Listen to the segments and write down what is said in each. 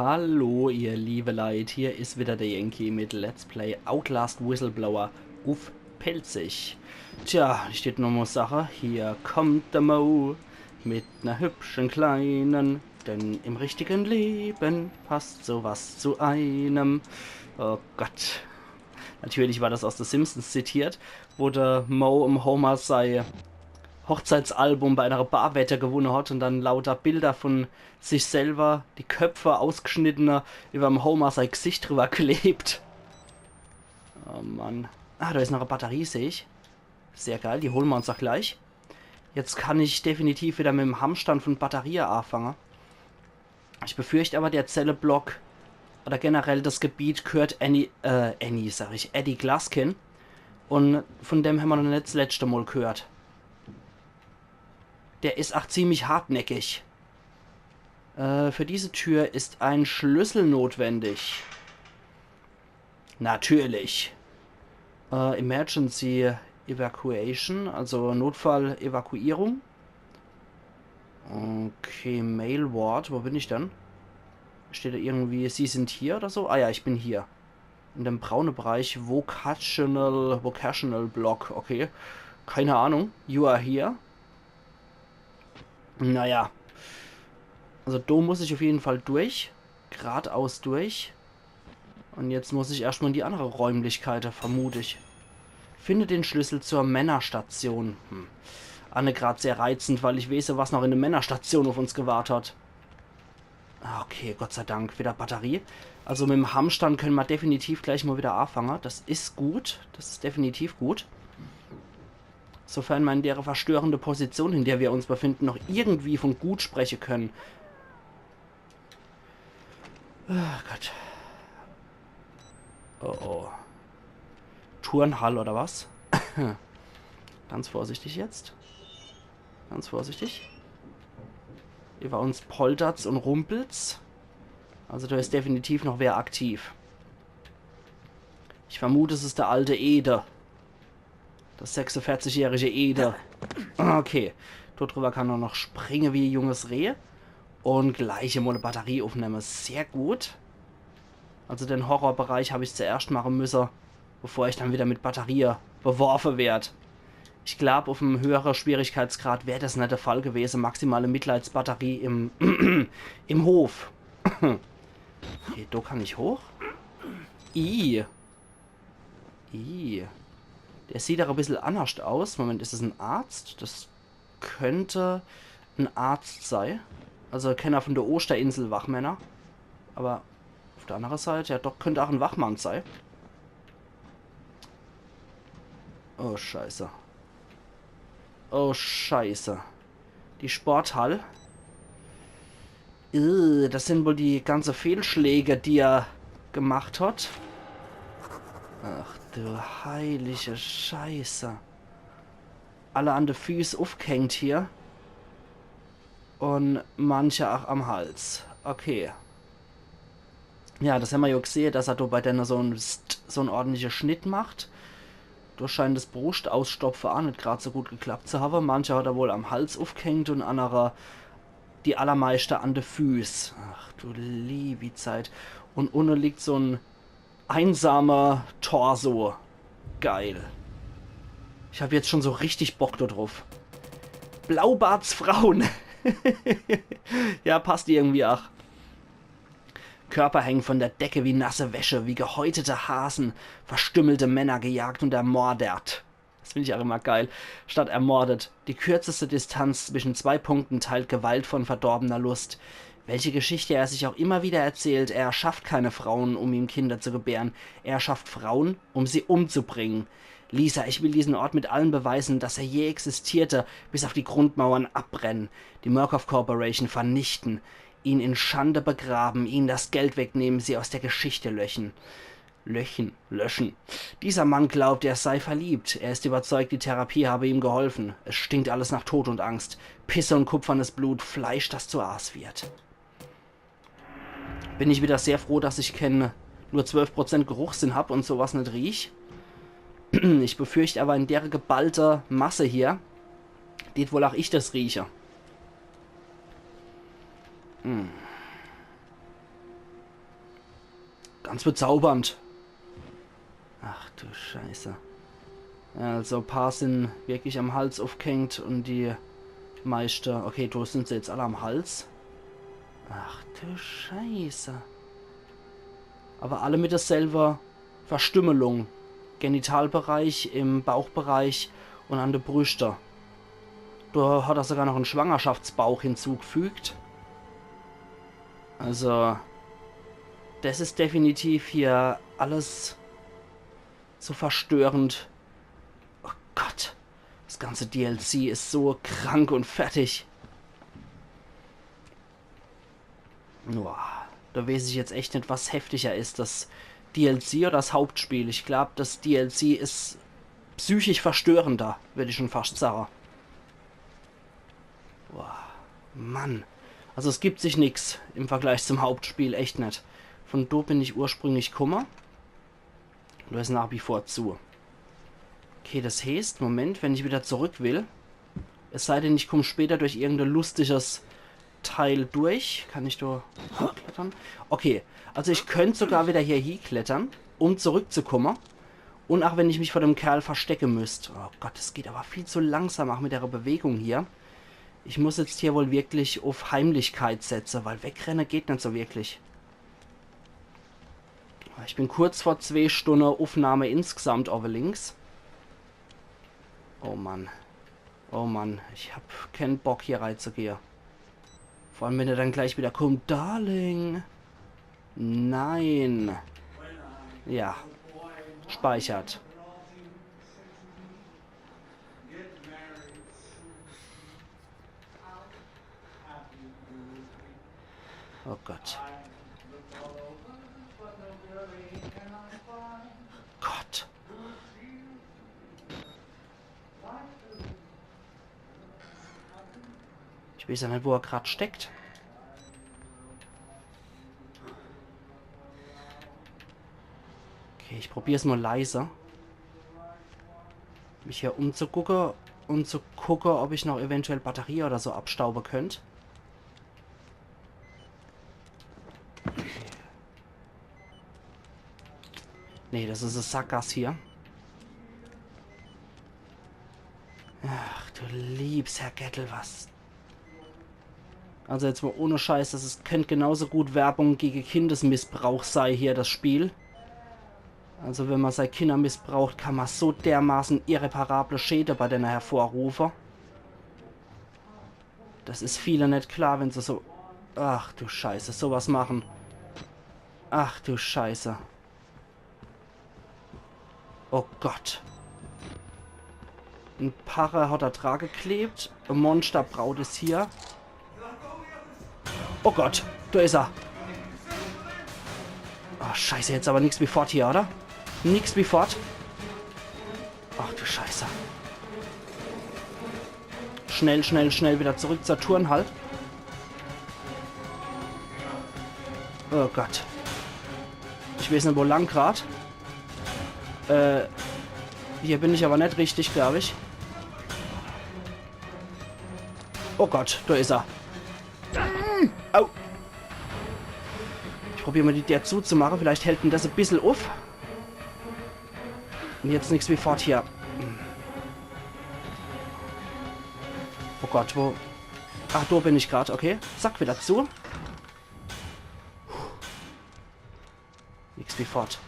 Hallo ihr liebe Leute, hier ist wieder der Yankee mit Let's Play Outlast Whistleblower auf Pelzig. Tja, steht nur mal Sache, hier kommt der Mo mit ner hübschen Kleinen, denn im richtigen Leben passt sowas zu einem. Oh Gott, natürlich war das aus The Simpsons zitiert, wo der Mo im Homer sei Hochzeitsalbum bei einer Barwette gewonnen hat und dann lauter Bilder von sich selber, die Köpfe ausgeschnittener, über dem Homer sein Gesicht drüber klebt. Oh Mann. Ah, da ist noch eine Batterie, sehe ich. Sehr geil, die holen wir uns doch gleich. Jetzt kann ich definitiv wieder mit dem Handstand von Batterie anfangen. Ich befürchte aber, der Zelleblock oder generell das Gebiet gehört Eddie Glaskin. Und von dem haben wir noch nicht das letzte Mal gehört. Der ist auch ziemlich hartnäckig. Für diese Tür ist ein Schlüssel notwendig. Natürlich. Emergency Evacuation, also Notfall-Evakuierung. Okay, Mail Ward, wo bin ich dann? Steht da irgendwie, Sie sind hier oder so? Ah ja, ich bin hier. In dem braunen Bereich Vocational Block, okay. Keine Ahnung. You are here. Naja. Also da muss ich auf jeden Fall durch. Geradeaus durch. Und jetzt muss ich erstmal in die andere Räumlichkeit, vermute ich. Finde den Schlüssel zur Männerstation. Anne gerade sehr reizend, weil ich weiß, was noch in der Männerstation auf uns gewartet hat. Okay, Gott sei Dank, wieder Batterie. Also mit dem Handstand können wir definitiv gleich mal wieder anfangen. Das ist gut. Das ist definitiv gut. Sofern man in der verstörende Position, in der wir uns befinden, noch irgendwie von gut sprechen können. Oh Gott. Oh oh. Turnhall oder was? Ganz vorsichtig jetzt. Ganz vorsichtig. Über uns poltert's und rumpelt's. Also da ist definitiv noch wer aktiv. Ich vermute, es ist der alte Ede. Das 46-jährige Ede. Okay. Dort drüber kann er noch springen wie ein junges Reh. Und gleich mal eine Batterie aufnehmen. Sehr gut. Also den Horrorbereich habe ich zuerst machen müssen, bevor ich dann wieder mit Batterie beworfen werde. Ich glaube, auf einem höheren Schwierigkeitsgrad wäre das nicht der Fall gewesen. Maximale Mitleidsbatterie im Hof. Okay, da kann ich hoch. I. I. Der sieht auch ein bisschen anders aus. Moment, ist das ein Arzt? Das könnte ein Arzt sein. Also Kenner von der Osterinsel Wachmänner. Aber auf der anderen Seite, ja doch, könnte auch ein Wachmann sein. Oh, scheiße. Oh, scheiße. Die Sporthall. Das sind wohl die ganze Fehlschläge, die er gemacht hat. Ach du heilige Scheiße. Alle an den Füßen aufgehängt hier. Und manche auch am Hals. Okay. Ja, das haben wir ja gesehen, dass er da bei denen so einen ordentlichen Schnitt macht. Da scheint das Brustausstopfen auch nicht gerade so gut geklappt zu haben. Manche hat er wohl am Hals aufgehängt und andere die allermeiste an den Füßen. Ach du liebe Zeit. Und unten liegt so ein einsamer Torso. Geil. Ich habe jetzt schon so richtig Bock da drauf. Blaubartsfrauen. Ja, passt irgendwie auch. Körper hängen von der Decke wie nasse Wäsche, wie gehäutete Hasen, verstümmelte Männer gejagt und ermordet. Das finde ich auch immer geil. Statt ermordet. Die kürzeste Distanz zwischen zwei Punkten teilt Gewalt von verdorbener Lust. Welche Geschichte er sich auch immer wieder erzählt, er schafft keine Frauen, um ihm Kinder zu gebären. Er schafft Frauen, um sie umzubringen. Lisa, ich will diesen Ort mit allen Beweisen, dass er je existierte, bis auf die Grundmauern abbrennen, die Murkoff Corporation vernichten, ihn in Schande begraben, ihnen das Geld wegnehmen, sie aus der Geschichte löschen. Dieser Mann glaubt, er sei verliebt. Er ist überzeugt, die Therapie habe ihm geholfen. Es stinkt alles nach Tod und Angst. Pisse und kupfernes Blut, Fleisch, das zu Aas wird. Bin ich wieder sehr froh, dass ich nur 12% Geruchssinn habe und sowas nicht riech. Ich befürchte aber in der geballte Masse hier, geht wohl auch ich das rieche. Ganz bezaubernd. Ach du Scheiße. Ja, also ein paar sind wirklich am Hals aufgehängt und die Meister... Okay, du sind sie jetzt alle am Hals. Ach du Scheiße. Aber alle mit derselben Verstümmelung. Genitalbereich, im Bauchbereich und an der Brüste. Da hat er sogar noch einen Schwangerschaftsbauch hinzugefügt. Also, das ist definitiv hier alles so verstörend. Oh Gott, das ganze DLC ist so krank und fertig. Boah, da weiß ich jetzt echt nicht, was heftiger ist, das DLC oder das Hauptspiel. Ich glaube, das DLC ist psychisch verstörender, würde ich schon fast sagen. Boah, Mann. Also es gibt sich nichts im Vergleich zum Hauptspiel, echt nicht. Von da bin ich ursprünglich gekommen. Du ist nach wie vor zu. Okay, das heißt, Moment, wenn ich wieder zurück will, es sei denn, ich komme später durch irgendein lustiges Teil durch. Kann ich da hochklettern? Okay, also ich könnte sogar wieder hier hinklettern, um zurückzukommen. Und auch wenn ich mich vor dem Kerl verstecken müsste. Oh Gott, das geht aber viel zu langsam, auch mit der Bewegung hier. Ich muss jetzt hier wohl wirklich auf Heimlichkeit setzen, weil wegrennen geht nicht so wirklich. Ich bin kurz vor 2 Stunden Aufnahme insgesamt over links. Oh Mann. Oh Mann, ich hab keinen Bock hier reinzugehen. Vor allem, wenn er dann gleich wieder kommt. Darling. Nein. Ja. Speichert. Oh Gott. Gott. Ich weiß ja nicht, wo er gerade steckt. Okay, ich probiere es mal leise. Mich hier umzugucken und zu gucken, ob ich noch eventuell Batterie oder so abstauben könnte. Nee, das ist ein Sackgass hier. Ach, du liebst Herr Gettel, was? Also jetzt mal ohne Scheiß, könnte genauso gut Werbung gegen Kindesmissbrauch sein hier, das Spiel. Also wenn man seine Kinder missbraucht, kann man so dermaßen irreparable Schäden bei denen hervorrufen. Das ist vielen nicht klar, wenn sie so... Ach du Scheiße, sowas machen. Ach du Scheiße. Oh Gott. Ein Parre hat da dran geklebt. Ein Monsterbraut ist hier. Oh Gott, da ist er. Oh Scheiße, jetzt aber nichts wie fort hier, oder? Nichts wie fort. Ach du Scheiße. Schnell, schnell, schnell wieder zurück zur Turnhalt. Oh Gott. Ich weiß nicht, wo lang gerade. Hier bin ich aber nicht richtig, glaube ich. Oh Gott, da ist er. Au. Ich probiere mal die der zuzumachen. Vielleicht hält ihn das ein bisschen auf. Und jetzt nichts wie fort hier. Oh Gott, wo... Ach, da bin ich gerade, okay. Zack, wieder zu. Nichts wie fort.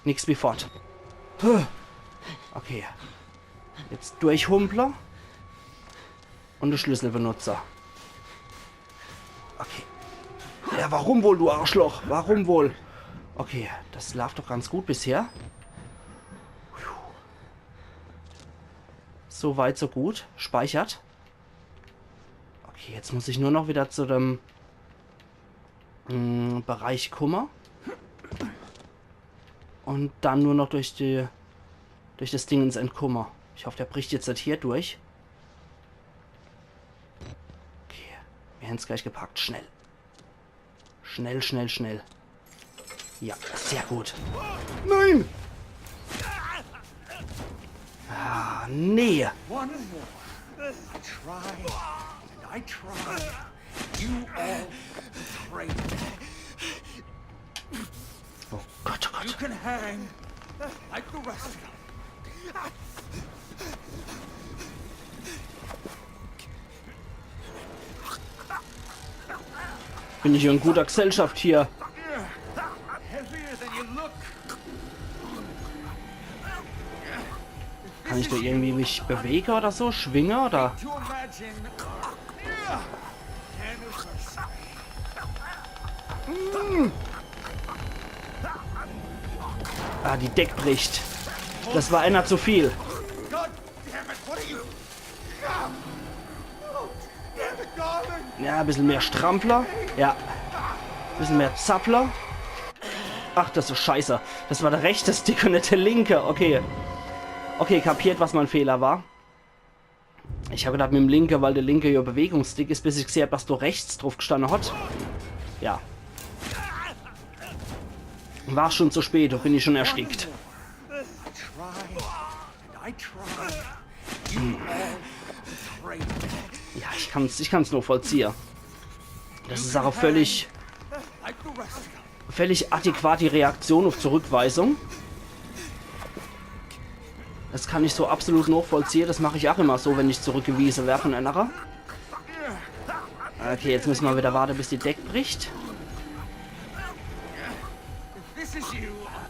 Nichts wie fort. Okay. Jetzt durchhumpler. Und den Schlüssel benutze. Okay. Ja, warum wohl, du Arschloch? Warum wohl? Okay, das läuft doch ganz gut bisher. So weit, so gut. Speichert. Okay, jetzt muss ich nur noch wieder zu dem Bereich Kummer. Und dann nur noch durch das Ding ins Entkummer. Ich hoffe, der bricht jetzt nicht hier durch. Okay, wir haben es gleich gepackt. Schnell. Schnell, schnell, schnell. Ja, sehr gut. Nein! Ah, nee. gemacht. Bin ich in guter Gesellschaft hier. Kann ich da irgendwie mich bewegen oder so? Schwingen oder? Ah, die Deck bricht. Das war einer zu viel. Ja, ein bisschen mehr Strampler. Ja. Ein bisschen mehr Zappler. Ach, das ist scheiße. Das war der rechte Stick und nicht der linke. Okay. Okay, kapiert, was mein Fehler war. Ich habe gedacht mit dem linken, weil der linke ja Bewegungsstick ist, bis ich gesehen habe, dass du rechts drauf gestanden hat. Ja. War schon zu spät, da bin ich schon erstickt. Ja, ich kann's nur vollziehen. Das ist auch völlig adäquat die Reaktion auf Zurückweisung. Das kann ich so absolut nur vollziehen. Das mache ich auch immer so, wenn ich zurückgewiesen werde von einer. Okay, jetzt müssen wir wieder warten, bis die Deck bricht.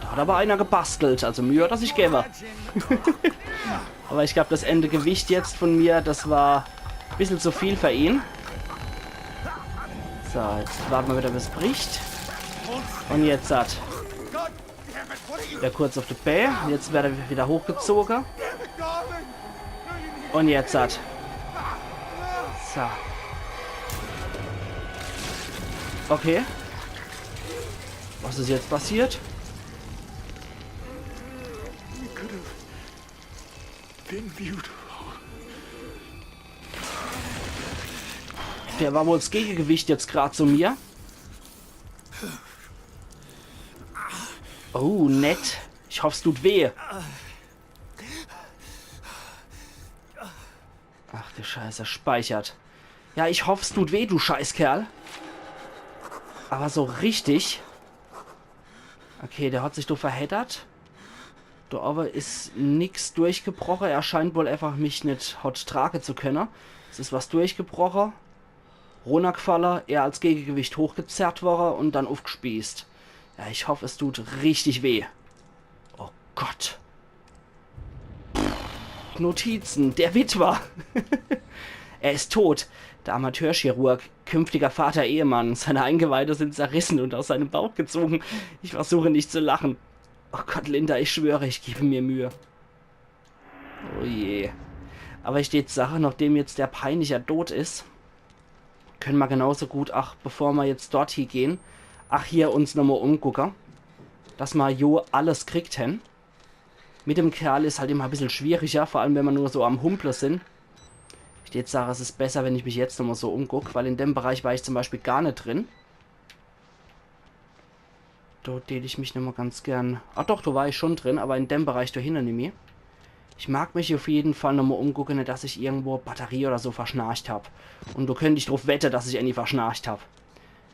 Da hat aber einer gebastelt. Also Mühe, dass ich gebe. Aber ich glaube, das Endegewicht jetzt von mir, das war ein bisschen zu viel für ihn. So, jetzt warten wir wieder, bis es bricht. Und jetzt hat er kurz auf die B. Jetzt wird er wieder hochgezogen. Und jetzt hat. So. Okay. Was ist jetzt passiert? Der war wohl das Gegengewicht jetzt gerade zu mir. Oh, nett. Ich hoffe, es tut weh. Ach du Scheiße, speichert. Ja, ich hoffe, es tut weh, du Scheißkerl. Aber so richtig. Okay, der hat sich doch verheddert. Da aber ist nichts durchgebrochen. Er scheint wohl einfach mich nicht hot tragen zu können. Es ist was durchgebrochen. Runtergefallen, er als Gegengewicht hochgezerrt worden und dann aufgespießt. Ja, ich hoffe, es tut richtig weh. Oh Gott. Notizen. Der Witwer. Er ist tot. Der Amateurchirurg, künftiger Vater, Ehemann. Seine Eingeweide sind zerrissen und aus seinem Bauch gezogen. Ich versuche nicht zu lachen. Oh Gott, Linda, ich schwöre, ich gebe mir Mühe. Oh je. Aber ich steht Sache, nachdem jetzt der peinliche tot ist, können wir genauso gut, ach, bevor wir jetzt dort hier gehen, ach, hier uns nochmal umgucken, dass wir jo alles kriegt hin. Mit dem Kerl ist halt immer ein bisschen schwieriger, vor allem wenn wir nur so am Humpeln sind. Ich jetzt sage, es ist besser, wenn ich mich jetzt nochmal so umgucke, weil in dem Bereich war ich zum Beispiel gar nicht drin. Dort täte ich mich nochmal ganz gern... Ach doch, da war ich schon drin, aber in dem Bereich da hinten nicht mehr. Ich mag mich auf jeden Fall nochmal umgucken, nicht, dass ich irgendwo Batterie oder so verschnarcht habe. Und da könnte ich drauf wetten, dass ich endlich verschnarcht habe.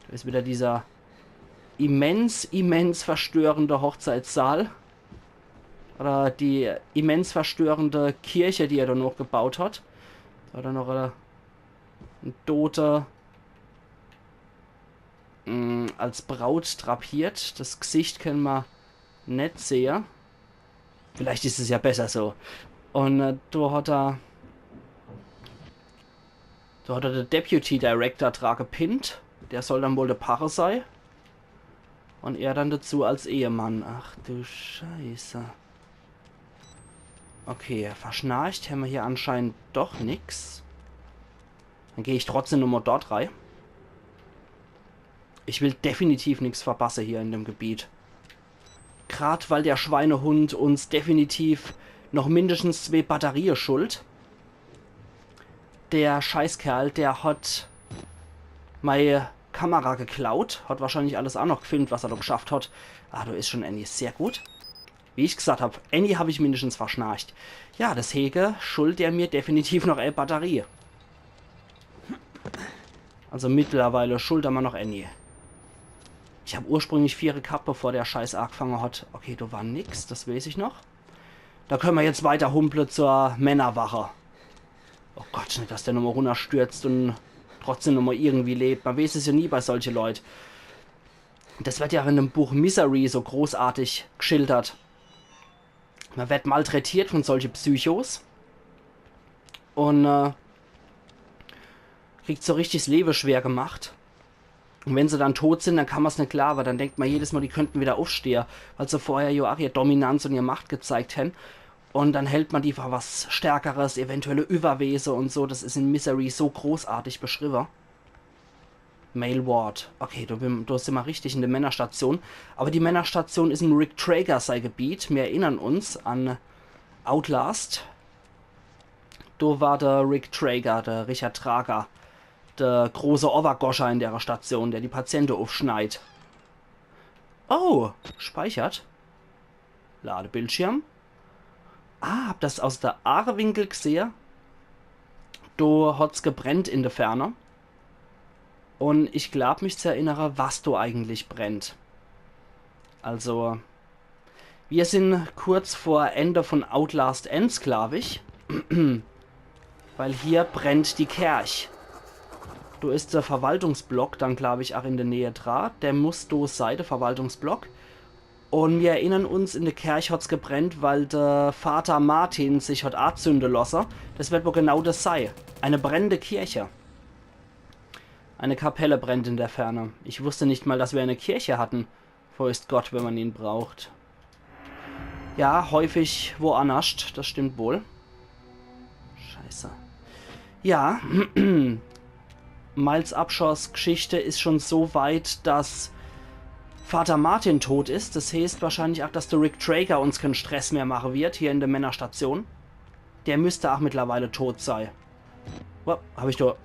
Da ist wieder dieser immens verstörende Hochzeitssaal. Oder die immens verstörende Kirche, die er da noch gebaut hat. Oder noch ein Toter als Braut drapiert. Das Gesicht können wir nicht sehen. Vielleicht ist es ja besser so. Und da hat er der Deputy Director dran gepinnt. Der soll dann wohl der Paare sein. Und er dann dazu als Ehemann. Ach du Scheiße. Okay, verschnarcht haben wir hier anscheinend doch nichts. Dann gehe ich trotzdem nochmal dort rein. Ich will definitiv nichts verpassen hier in dem Gebiet. Gerade weil der Schweinehund uns definitiv noch mindestens 2 Batterien schuld. Der Scheißkerl, der hat meine Kamera geklaut. Hat wahrscheinlich alles auch noch gefilmt, was er da geschafft hat. Ah, da ist schon Annie sehr gut. Wie ich gesagt habe, Annie habe ich mindestens verschnarcht. Ja, das Hege schuld er mir definitiv noch eine Batterie. Also mittlerweile schuld er mir noch Annie. Ich habe ursprünglich 4 gehabt, bevor der scheiß angefangen hat. Okay, da war nix, das weiß ich noch. Da können wir jetzt weiter humpeln zur Männerwache. Oh Gott, nicht, dass der nochmal runterstürzt und trotzdem nochmal irgendwie lebt. Man weiß es ja nie bei solchen Leuten. Das wird ja in dem Buch Misery so großartig geschildert. Man wird malträtiert von solchen Psychos. Und kriegt so richtig das Leben schwer gemacht. Und wenn sie dann tot sind, dann kann man es nicht klar, weil dann denkt man jedes Mal, die könnten wieder aufstehen, weil sie vorher ja auch ihre Dominanz und ihre Macht gezeigt haben. Und dann hält man die für was Stärkeres, eventuelle Überwesen und so. Das ist in Misery so großartig beschrieben. Male Ward. Okay, du sind mal richtig in der Männerstation. Aber die Männerstation ist im Rick Traeger sein Gebiet. Wir erinnern uns an Outlast. Da war der Rick Traeger, der Richard Trager, der große Overgoscher in der Station, der die Patienten aufschneit. Oh, speichert. Ladebildschirm. Ah, hab das aus der Aare-Winkel gesehen. Da hat's gebrennt in der Ferne. Und ich glaube mich zu erinnern, was da eigentlich brennt. Also, wir sind kurz vor Ende von Outlast Ends, glaube ich. Weil hier brennt die Kirche. Da ist der Verwaltungsblock dann, glaube ich, auch in der Nähe dran. Der muss da sein, der Verwaltungsblock. Und wir erinnern uns, in der Kirche hat es gebrennt, weil der Vater Martin sich hat anzünden lassen. Das wird wohl genau das sein. Eine brennende Kirche. Eine Kapelle brennt in der Ferne. Ich wusste nicht mal, dass wir eine Kirche hatten. Wo ist Gott, wenn man ihn braucht? Ja, häufig woanders. Das stimmt wohl. Scheiße. Ja, Miles Abschoss-Geschichte ist schon so weit, dass Vater Martin tot ist. Das heißt wahrscheinlich auch, dass der Rick Traeger uns keinen Stress mehr machen wird, hier in der Männerstation. Der müsste auch mittlerweile tot sein. Oh, habe ich da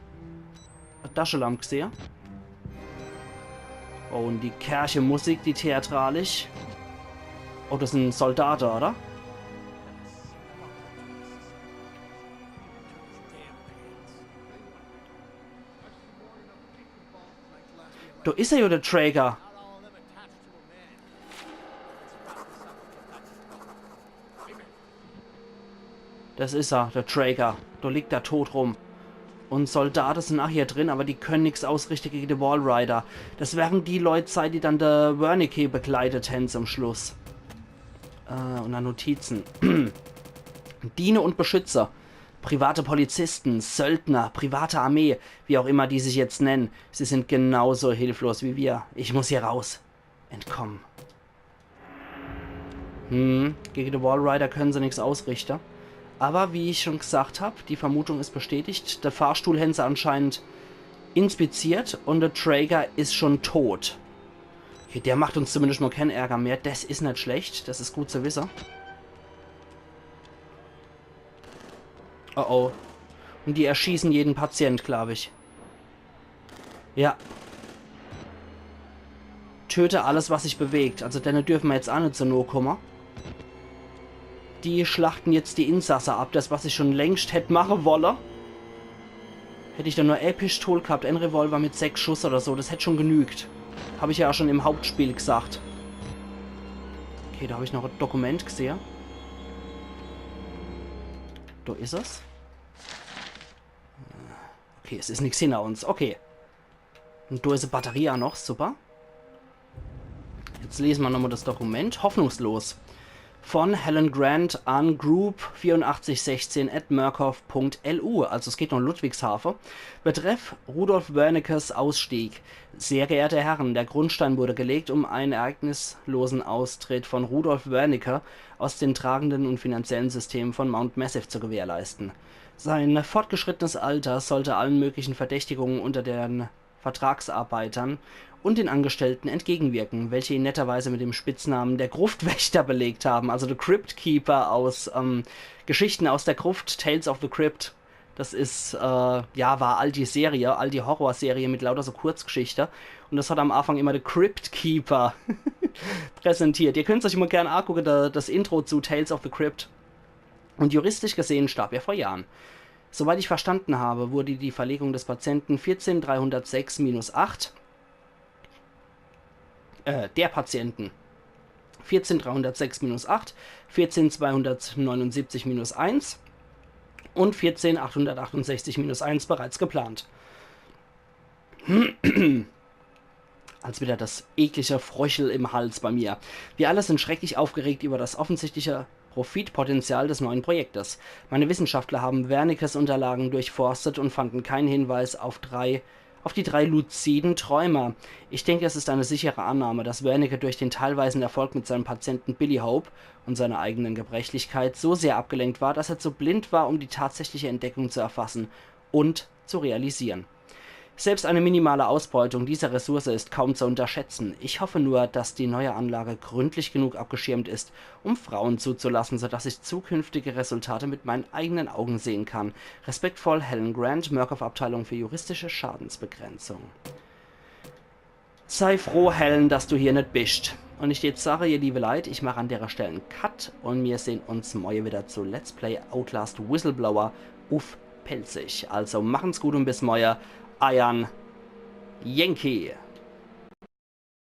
eine Taschenlampe gesehen? Oh, und die Kirchenmusik, die theatralisch. Oh, das sind Soldaten, oder? Da ist er ja, der Traeger. Das ist er, der Traeger. Da liegt er tot rum. Und Soldaten sind auch hier drin, aber die können nichts ausrichten gegen die Wallrider. Das wären die Leute sein, die dann der Wernicke begleitet haben zum Schluss. Und dann Notizen. Diener und Beschützer. Private Polizisten, Söldner, private Armee, wie auch immer die sich jetzt nennen. Sie sind genauso hilflos wie wir. Ich muss hier raus. Entkommen. Gegen die Wallrider können sie nichts ausrichten. Aber wie ich schon gesagt habe, die Vermutung ist bestätigt. Der Fahrstuhl haben sie anscheinend inspiziert und der Traeger ist schon tot. Okay, der macht uns zumindest mal keinen Ärger mehr. Das ist nicht schlecht. Das ist gut zu wissen. Oh oh. Und die erschießen jeden Patient, glaube ich. Ja. Töte alles, was sich bewegt. Also, dann dürfen wir jetzt auch nicht so nur kommen. Die schlachten jetzt die Insasse ab. Das, was ich schon längst hätte machen wollen. Hätte ich dann nur Pistol gehabt, ein Revolver mit 6 Schuss oder so. Das hätte schon genügt. Habe ich ja auch schon im Hauptspiel gesagt. Okay, da habe ich noch ein Dokument gesehen. Da ist es. Okay, es ist nichts hinter uns. Okay. Und da ist eine Batterie auch noch. Super. Jetzt lesen wir nochmal das Dokument. Hoffnungslos. Von Helen Grant an group8416@murkoff.lu. Also es geht noch um Ludwigshafen. Betreff Rudolf Wernickes Ausstieg. Sehr geehrte Herren, der Grundstein wurde gelegt, um einen ereignislosen Austritt von Rudolf Wernicke aus den tragenden und finanziellen Systemen von Mount Massive zu gewährleisten. Sein fortgeschrittenes Alter sollte allen möglichen Verdächtigungen unter den Vertragsarbeitern und den Angestellten entgegenwirken, welche ihn netterweise mit dem Spitznamen der Gruftwächter belegt haben, also der Crypt Keeper aus Geschichten aus der Gruft, Tales of the Crypt. Das ist, war all die Serie, all die Horrorserie mit lauter so Kurzgeschichte. Und das hat am Anfang immer der Crypt Keeper präsentiert. Ihr könnt euch immer gerne angucken, das Intro zu Tales of the Crypt. Und juristisch gesehen starb er vor Jahren. Soweit ich verstanden habe, wurde die Verlegung des Patienten 14306-8 der Patienten. 14.306 minus 8, 14.279 minus 1 und 14.868 minus 1 bereits geplant. Als wieder das eklige Fröchel im Hals bei mir. Wir alle sind schrecklich aufgeregt über das offensichtliche Profitpotenzial des neuen Projektes. Meine Wissenschaftler haben Wernicke's Unterlagen durchforstet und fanden keinen Hinweis auf die drei luziden Träumer. Ich denke, es ist eine sichere Annahme, dass Wernicke durch den teilweisen Erfolg mit seinem Patienten Billy Hope und seiner eigenen Gebrechlichkeit so sehr abgelenkt war, dass er zu blind war, um die tatsächliche Entdeckung zu erfassen und zu realisieren. Selbst eine minimale Ausbeutung dieser Ressource ist kaum zu unterschätzen. Ich hoffe nur, dass die neue Anlage gründlich genug abgeschirmt ist, um Frauen zuzulassen, sodass ich zukünftige Resultate mit meinen eigenen Augen sehen kann. Respektvoll, Helen Grant, Murkoff-Abteilung für juristische Schadensbegrenzung. Sei froh, Helen, dass du hier nicht bist. Und ich jetzt sage, ihr liebe Leute, ich mache an der Stelle einen Cut und wir sehen uns morgen wieder zu Let's Play Outlast Whistleblower auf Pelzig. Also machen's gut und bis morgen. Iron Yankee.